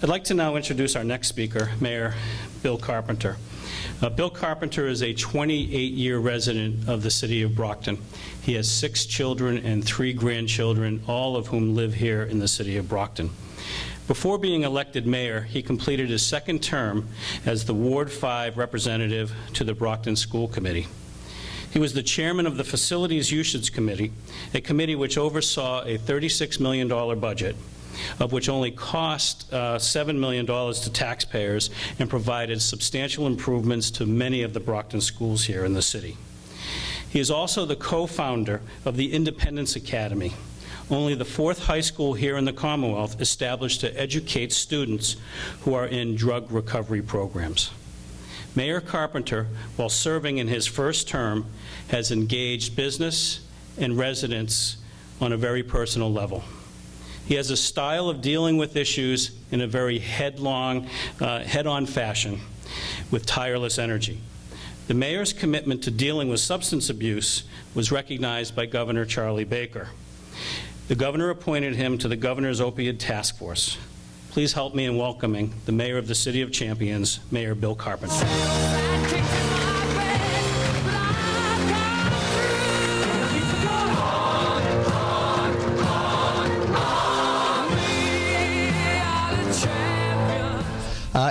I'd like to now introduce our next speaker, Mayor Bill Carpenter. Bill Carpenter is a 28-year resident of the City of Brockton. He has 6 children and 3 grandchildren, all of whom live here in the City of Brockton. Before being elected mayor, he completed his 2nd term as the Ward 5 representative to the Brockton School Committee. He was the chairman of the Facilities Usage Committee, a committee which oversaw a $36 million budget, of which only cost $7 million to taxpayers and provided substantial improvements to many of the Brockton schools here in the city. He is also the co-founder of the Independence Academy, only the 4th high school here in the Commonwealth established to educate students who are in drug recovery programs. Mayor Carpenter, while serving in his 1st term, has engaged business and residents on a very personal level. He has a style of dealing with issues in a very head-on fashion with tireless energy. The mayor's commitment to dealing with substance abuse was recognized by Governor Charlie Baker. The governor appointed him to the governor's opioid task force. Please help me in welcoming the mayor of the City of Champions, Mayor Bill Carpenter.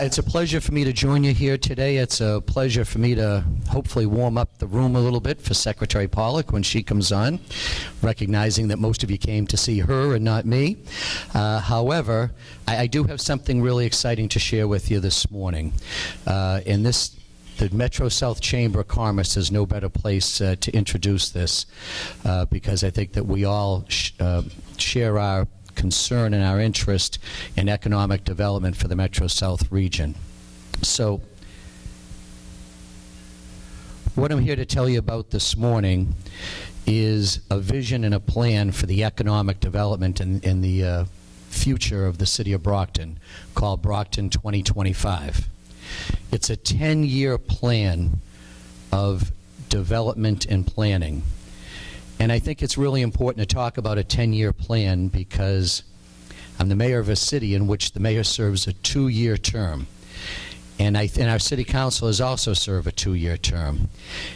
It's a pleasure for me to join you here today. It's a pleasure for me to hopefully warm up the room a little bit for Secretary Pollack when she comes on, recognizing that most of you came to see her and not me. However, I do have something really exciting to share with you this morning. The Metro South Chamber of Commerce is no better place to introduce this because I think that we all share our concern and our interest in economic development for the Metro South region. So what I'm here to tell you about this morning is a vision and a plan for the economic development in the future of the City of Brockton called Brockton 2025. It's a 10-year plan of development and planning. And I think it's really important to talk about a 10-year plan because I'm the mayor of a city in which the mayor serves a 2-year term. And our city council has also served a 2-year term.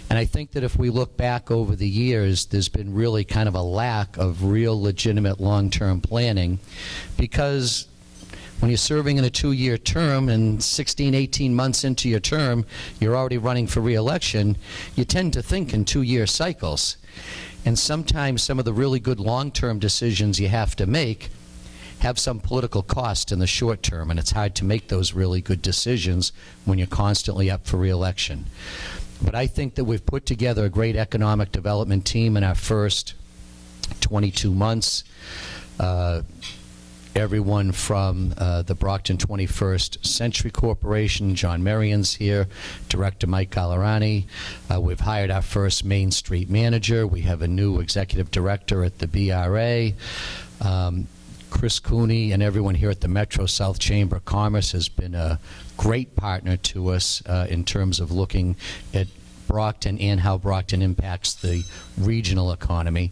And I think that if we look back over the years, there's been really kind of a lack of real legitimate long-term planning because when you're serving in a 2-year term and 16, 18 months into your term, you're already running for re-election, you tend to think in 2-year cycles. And sometimes some of the really good long-term decisions you have to make have some political cost in the short term, and it's hard to make those really good decisions when you're constantly up for re-election. But I think that we've put together a great economic development team in our first 22 months. Everyone from the Brockton 21st Century Corporation, John Marion's here, Director Mike Gallerani. We've hired our first Main Street manager. We have a new executive director at the BRA. Chris Cooney and everyone here at the Metro South Chamber of Commerce has been a great partner to us in terms of looking at Brockton and how Brockton impacts the regional economy.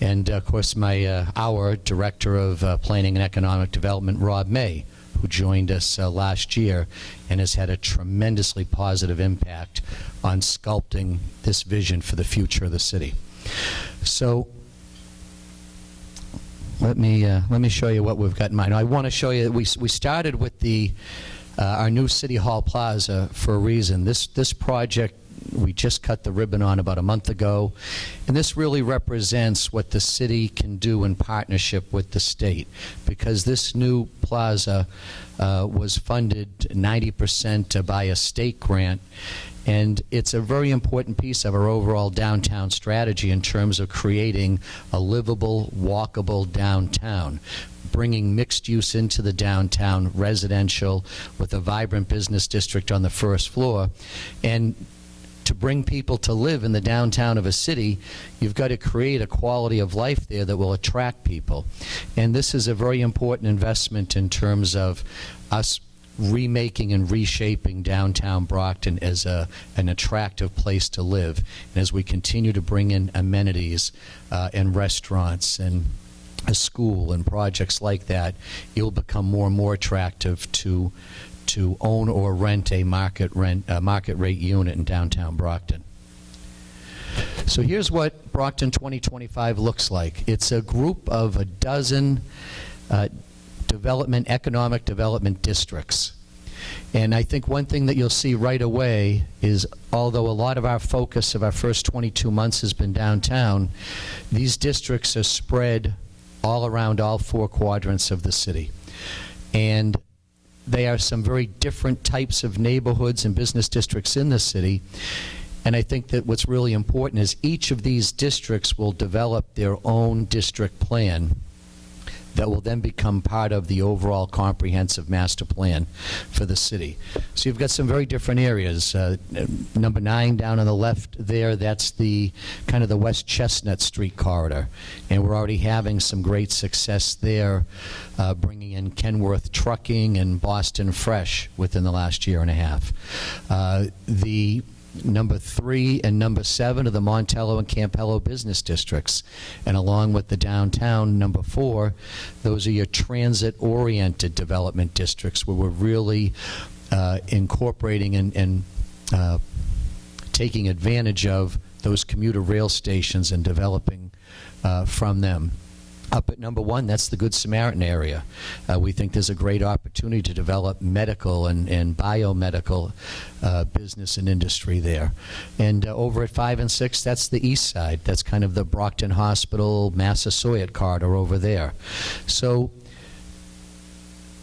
And of course our Director of Planning and Economic Development, Rob May, who joined us last year and has had a tremendously positive impact on sculpting this vision for the future of the city. So let me show you what we've got in mind. I want to show you that we started with our new City Hall Plaza for a reason. This project we just cut the ribbon on about a month ago, and this really represents what the city can do in partnership with the state, because this new plaza was funded 90% by a state grant, and it's a very important piece of our overall downtown strategy in terms of creating a livable, walkable downtown, bringing mixed use into the downtown, residential, with a vibrant business district on the first floor. And to bring people to live in the downtown of a city, you've got to create a quality of life there that will attract people. And this is a very important investment in terms of us remaking and reshaping downtown Brockton as an attractive place to live. And as we continue to bring in amenities and restaurants and a school and projects like that, it'll become more and more attractive to own or rent a market rate unit in downtown Brockton. So here's what Brockton 2025 looks like. It's a group of a dozen economic development districts. And I think one thing that you'll see right away is, although a lot of our focus of our first 22 months has been downtown, these districts are spread all around all four quadrants of the city. And they are some very different types of neighborhoods and business districts in the city. And I think that what's really important is each of these districts will develop their own district plan that will then become part of the overall comprehensive master plan for the city. So you've got some very different areas. Number 9 down on the left there, that's the kind of the West Chestnut Street corridor. And we're already having some great success there, bringing in Kenworth Trucking and Boston Fresh within the last year and a half. The Number 3 and number 7 are the Montello and Campello business districts. And along with the downtown, number 4, those are your transit-oriented development districts where we're really incorporating and taking advantage of those commuter rail stations and developing from them. Up at number 1, that's the Good Samaritan area. We think there's a great opportunity to develop medical and biomedical business and industry there. And over at 5 and 6, that's the east side. That's kind of the Brockton Hospital, Massasoit corridor over there. So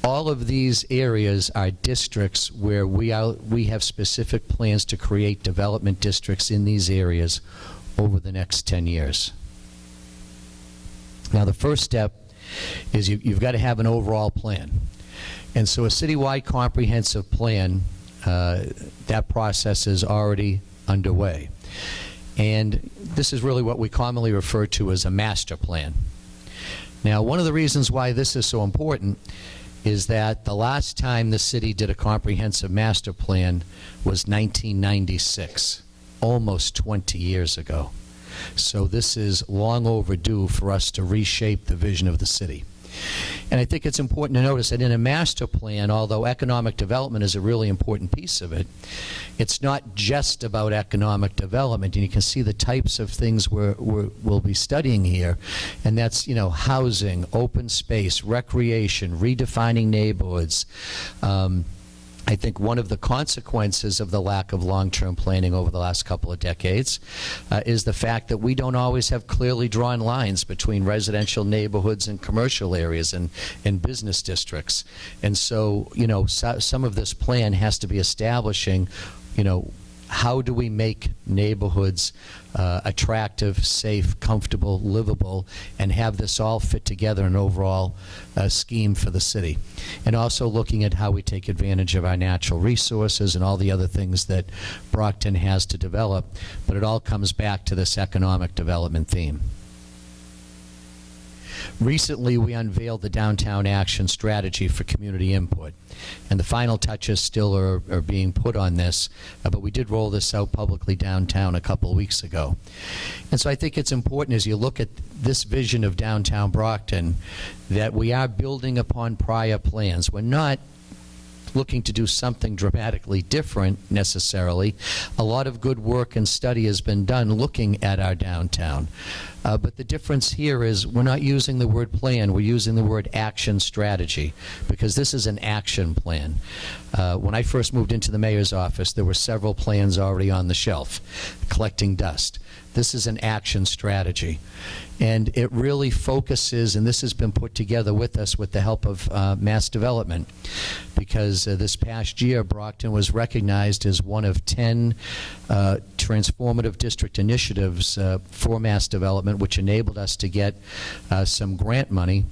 all of these areas are districts where we have specific plans to create development districts in these areas over the next 10 years. Now, the first step is you've got to have an overall plan. And so a citywide comprehensive plan, that process is already underway. And this is really what we commonly refer to as a master plan. Now, one of the reasons why this is so important is that the last time the city did a comprehensive master plan was 1996, almost 20 years ago. So this is long overdue for us to reshape the vision of the city. And I think it's important to notice that in a master plan, although economic development is a really important piece of it, it's not just about economic development. And you can see the types of things we'll be studying here. And that's, housing, open space, recreation, redefining neighborhoods. I think one of the consequences of the lack of long-term planning over the last couple of decades is the fact that we don't always have clearly drawn lines between residential neighborhoods and commercial areas and business districts. And so, some of this plan has to be establishing, how do we make neighborhoods attractive, safe, comfortable, livable, and have this all fit together in an overall scheme for the city. And also looking at how we take advantage of our natural resources and all the other things that Brockton has to develop. But it all comes back to this economic development theme. Recently, we unveiled the Downtown Action Strategy for community input. And the final touches still are being put on this, but we did roll this out publicly downtown a couple of weeks ago. And so I think it's important as you look at this vision of downtown Brockton that we are building upon prior plans. We're not looking to do something dramatically different necessarily. A lot of good work and study has been done looking at our downtown. But the difference here is we're not using the word plan, we're using the word action strategy, because this is an action plan. When I first moved into the mayor's office, there were several plans already on the shelf, collecting dust. This is an action strategy. And it really focuses, and this has been put together with us with the help of Mass Development, because this past year, Brockton was recognized as one of 10 transformative district initiatives for Mass Development, which enabled us to get some grant money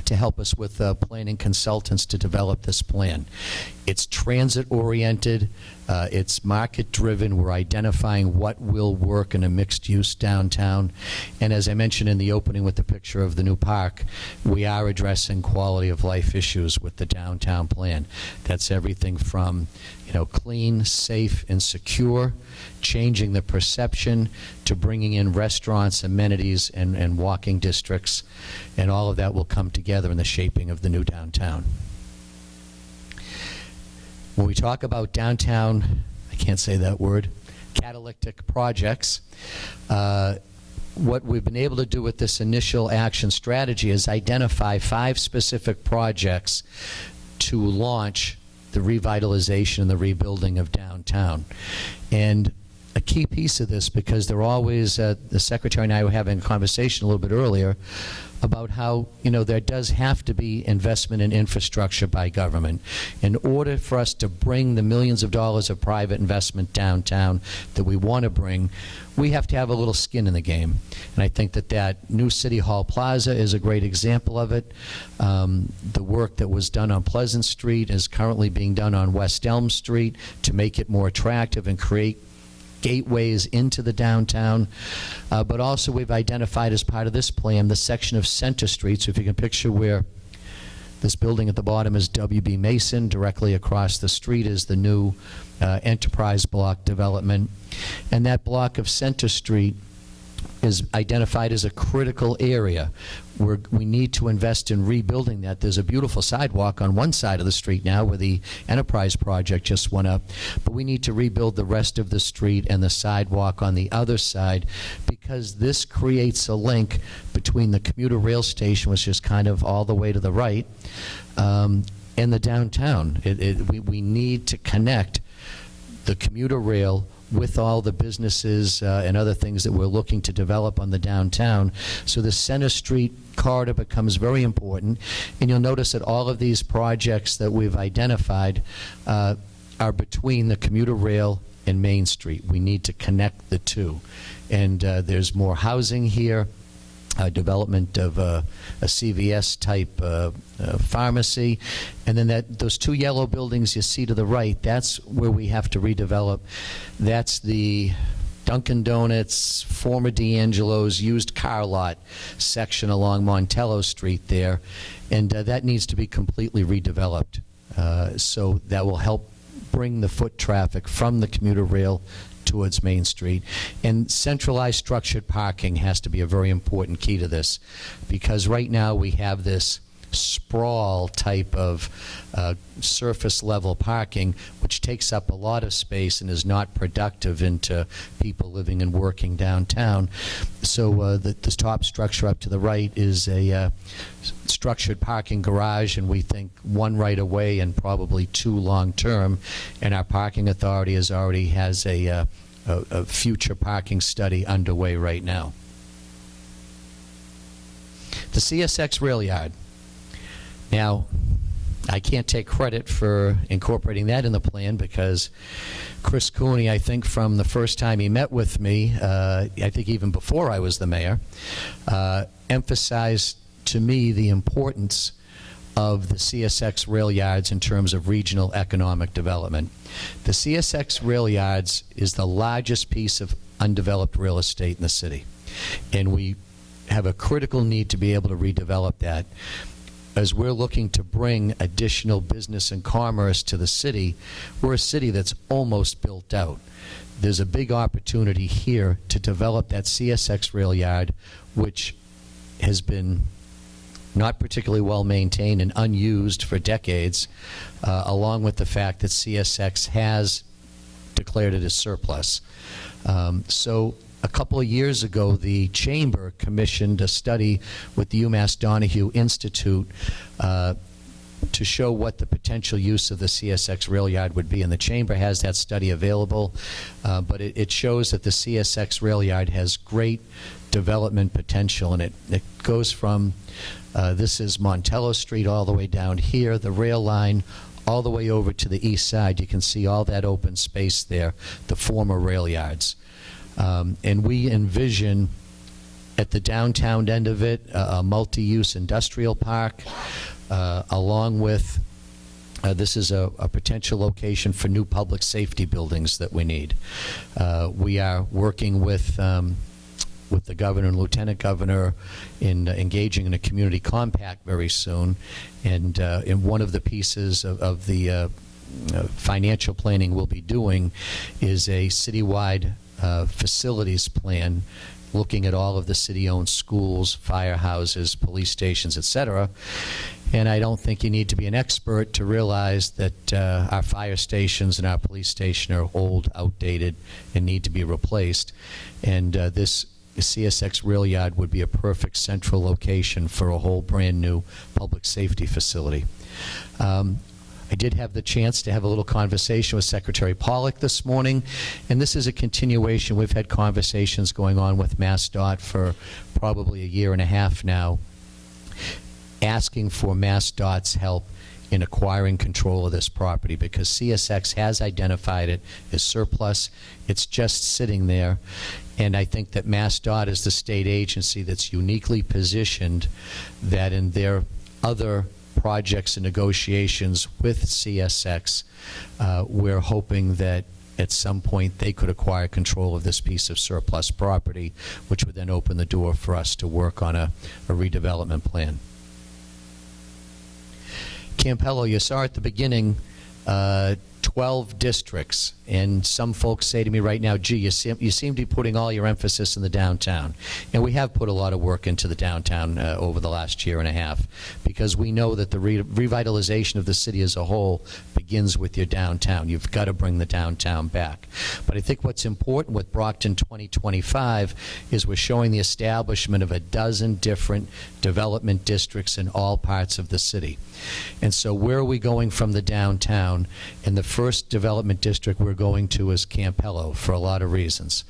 to help us with planning consultants to develop this plan. It's transit-oriented, it's market-driven. We're identifying what will work in a mixed-use downtown. And as I mentioned in the opening with the picture of the new park, we are addressing quality-of-life issues with the downtown plan. That's everything from, clean, safe, and secure, changing the perception, to bringing in restaurants, amenities, and walking districts. and all of that will come together in the shaping of the new downtown. When we talk about downtown, I can't say that word, catalytic projects, what we've been able to do with this initial action strategy is identify 5 specific projects to launch the revitalization and the rebuilding of downtown. And a key piece of this, because they're always, the Secretary and I were having a conversation a little bit earlier about how, there does have to be investment in infrastructure by government. In order for us to bring the millions of dollars of private investment downtown that we want to bring, we have to have a little skin in the game. And I think that new City Hall Plaza is a great example of it. The work that was done on Pleasant Street is currently being done on West Elm Street to make it more attractive and create gateways into the downtown, but also we've identified as part of this plan the section of Center Street. So if you can picture where this building at the bottom is W.B. Mason, directly across the street is the new enterprise block development, and that block of Center Street is identified as a critical area where we need to invest in rebuilding that. There's a beautiful sidewalk on one side of the street now where the enterprise project just went up, but we need to rebuild the rest of the street and the sidewalk on the other side, because this creates a link between the commuter rail station, which is kind of all the way to the right, and the downtown. We need to connect the commuter rail with all the businesses and other things that we're looking to develop on the downtown. So the Center Street corridor becomes very important, and you'll notice that all of these projects that we've identified are between the commuter rail and Main Street. We need to connect the two. And there's more housing here, development of a CVS-type pharmacy. And then those 2 yellow buildings you see to the right, that's where we have to redevelop. That's the Dunkin' Donuts, former D'Angelo's used car lot section along Montello Street there. And that needs to be completely redeveloped. So that will help bring the foot traffic from the commuter rail towards Main Street. And centralized structured parking has to be a very important key to this, because right now we have this sprawl type of surface level parking, which takes up a lot of space and is not productive into people living and working downtown. So the top structure up to the right is a structured parking garage, and we think 1 right away and probably 2 long term. And our parking authority has a future parking study underway right now. The CSX rail yard. Now, I can't take credit for incorporating that in the plan, because Chris Cooney, I think from the first time he met with me, I think even before I was the mayor, emphasized to me the importance of the CSX rail yards in terms of regional economic development. The CSX rail yards is the largest piece of undeveloped real estate in the city, and we have a critical need to be able to redevelop that. As we're looking to bring additional business and commerce to the city, we're a city that's almost built out. There's a big opportunity here to develop that CSX rail yard, which has been not particularly well maintained and unused for decades, along with the fact that CSX has declared it as surplus. So a couple of years ago, the Chamber commissioned a study with the UMass Donahue Institute to show what the potential use of the CSX rail yard would be. And the Chamber has that study available, but it shows that the CSX rail yard has great development potential, and it goes from, this is Montello Street all the way down here, the rail line, all the way over to the east side. You can see all that open space there, the former rail yards. And we envision at the downtown end of it a multi-use industrial park, along with this is a potential location for new public safety buildings that we need. We are working with the governor and lieutenant governor in engaging in a community compact very soon, and in one of the pieces of the financial planning we'll be doing is a citywide facilities plan looking at all of the city-owned schools, firehouses, police stations, etc. And I don't think you need to be an expert to realize that our fire stations and our police station are old, outdated, and need to be replaced. And this CSX rail yard would be a perfect central location for a whole brand new public safety facility. I did have the chance to have a little conversation with Secretary Pollock this morning, and this is a continuation. We've had conversations going on with MassDOT for probably a year and a half now, asking for MassDOT's help in acquiring control of this property, because CSX has identified it as surplus. It's just sitting there, and I think that MassDOT is the state agency that's uniquely positioned that in their other projects and negotiations with CSX, we're hoping that at some point they could acquire control of this piece of surplus property, which would then open the door for us to work on a redevelopment plan. Campello, you saw at the beginning 12 districts, and some folks say to me right now, gee, you seem to be putting all your emphasis in the downtown. And we have put a lot of work into the downtown over the last year and a half, because we know that the revitalization of the city as a whole begins with your downtown. You've got to bring the downtown back. But I think what's important with Brockton 2025 is we're showing the establishment of a dozen different development districts in all parts of the city. And so where are we going from the downtown? And the first development district we're going to is Campello, for a lot of reasons.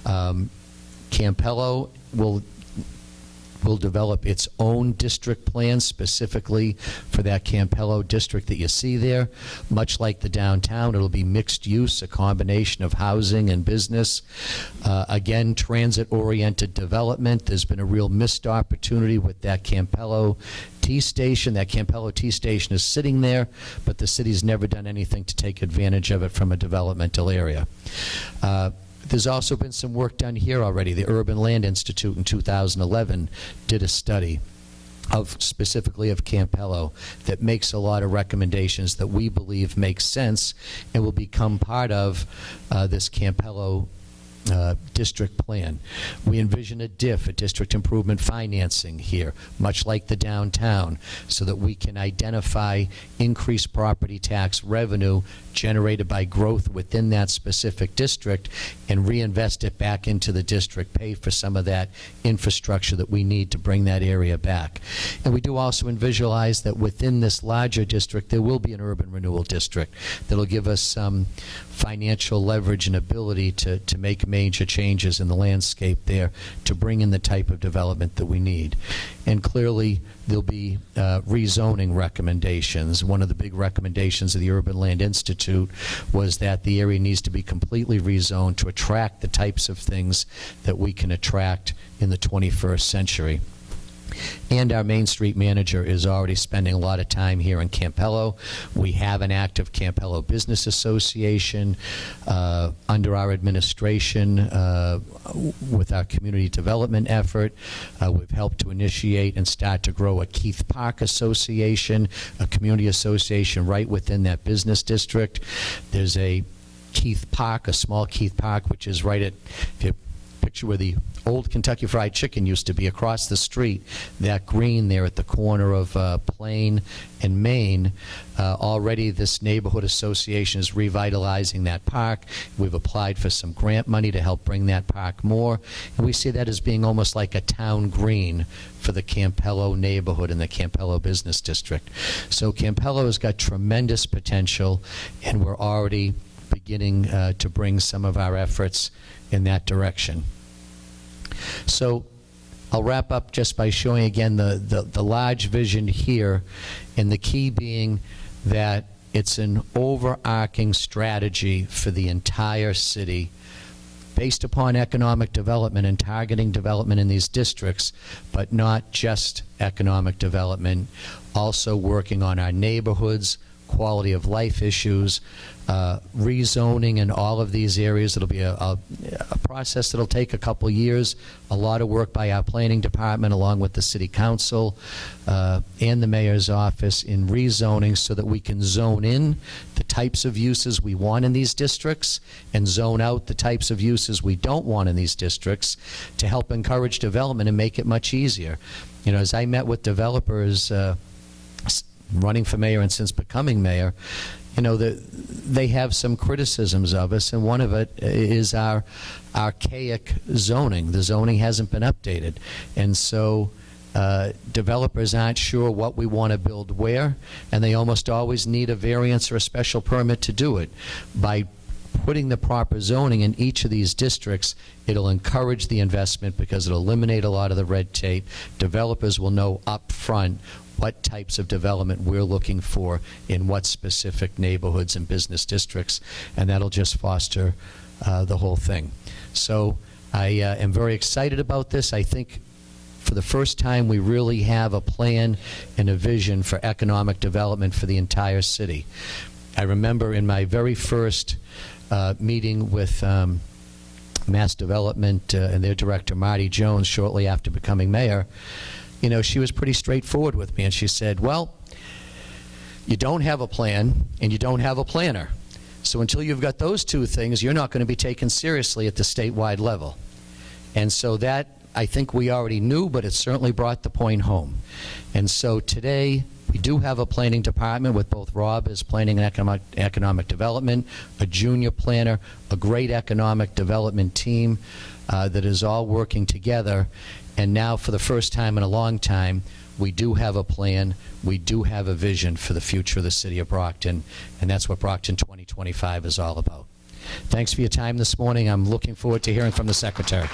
Campello will develop its own district plan specifically for that Campello district that you see there. Much like the downtown, it'll be mixed use, a combination of housing and business. Again, transit-oriented development. There's been a real missed opportunity with that Campello T-station. That Campello T-station is sitting there, but the city's never done anything to take advantage of it from a developmental area. There's also been some work done here already. The Urban Land Institute in 2011 did a study specifically of Campello that makes a lot of recommendations that we believe make sense and will become part of this Campello district plan. We envision a DIF, a district improvement financing here, much like the downtown, so that we can identify increased property tax revenue generated by growth within that specific district and reinvest it back into the district, pay for some of that infrastructure that we need to bring that area back. And we do also visualize that within this larger district there will be an urban renewal district that will give us some financial leverage and ability to make major changes in the landscape there to bring in the type of development that we need. And clearly there'll be rezoning recommendations. One of the big recommendations of the Urban Land Institute was that the area needs to be completely rezoned to attract the types of things that we can attract in the 21st century. And our Main Street manager is already spending a lot of time here in Campello. We have an active Campello Business Association under our administration with our community development effort. We've helped to initiate and start to grow a Keith Park Association, a community association right within that business district. There's a Keith Park, a small Keith Park, which is right at, if you picture where the old Kentucky Fried Chicken used to be, across the street, that green there at the corner of Plain and Main. Already this neighborhood association is revitalizing that park. We've applied for some grant money to help bring that park more, and we see that as being almost like a town green for the Campello neighborhood and the Campello business district. So Campello has got tremendous potential, and we're already beginning to bring some of our efforts in that direction. So I'll wrap up just by showing again the large vision here, and the key being that it's an overarching strategy for the entire city based upon economic development and targeting development in these districts, but not just economic development, also working on our neighborhoods, quality of life issues, rezoning in all of these areas. It'll be a process that'll take a couple years, a lot of work by our planning department along with the city council and the mayor's office in rezoning so that we can zone in the types of uses we want in these districts and zone out the types of uses we don't want in these districts to help encourage development and make it much easier. You know, as I met with developers running for mayor and since becoming mayor, you know, they have some criticisms of us, and one of it is our archaic zoning. The zoning hasn't been updated, and so developers aren't sure what we want to build where, and they almost always need a variance or a special permit to do it. By putting the proper zoning in each of these districts, it'll encourage the investment because it'll eliminate a lot of the red tape. Developers will know up front what types of development we're looking for in what specific neighborhoods and business districts, and that'll just foster the whole thing. So I am very excited about this. I think for the first time we really have a plan and a vision for economic development for the entire city. I remember in my very first meeting with Mass Development and their director, Marty Jones, shortly after becoming mayor, you know, she was pretty straightforward with me, and she said, well, you don't have a plan and you don't have a planner. So until you've got those two things, you're not going to be taken seriously at the statewide level. And so that, I think we already knew, but it certainly brought the point home. And so today, we do have a planning department with both Rob as planning and economic development, a junior planner, a great economic development team that is all working together. And now, for the first time in a long time, we do have a plan, we do have a vision for the future of the city of Brockton, and that's what Brockton 2025 is all about. Thanks for your time this morning. I'm looking forward to hearing from the Secretary.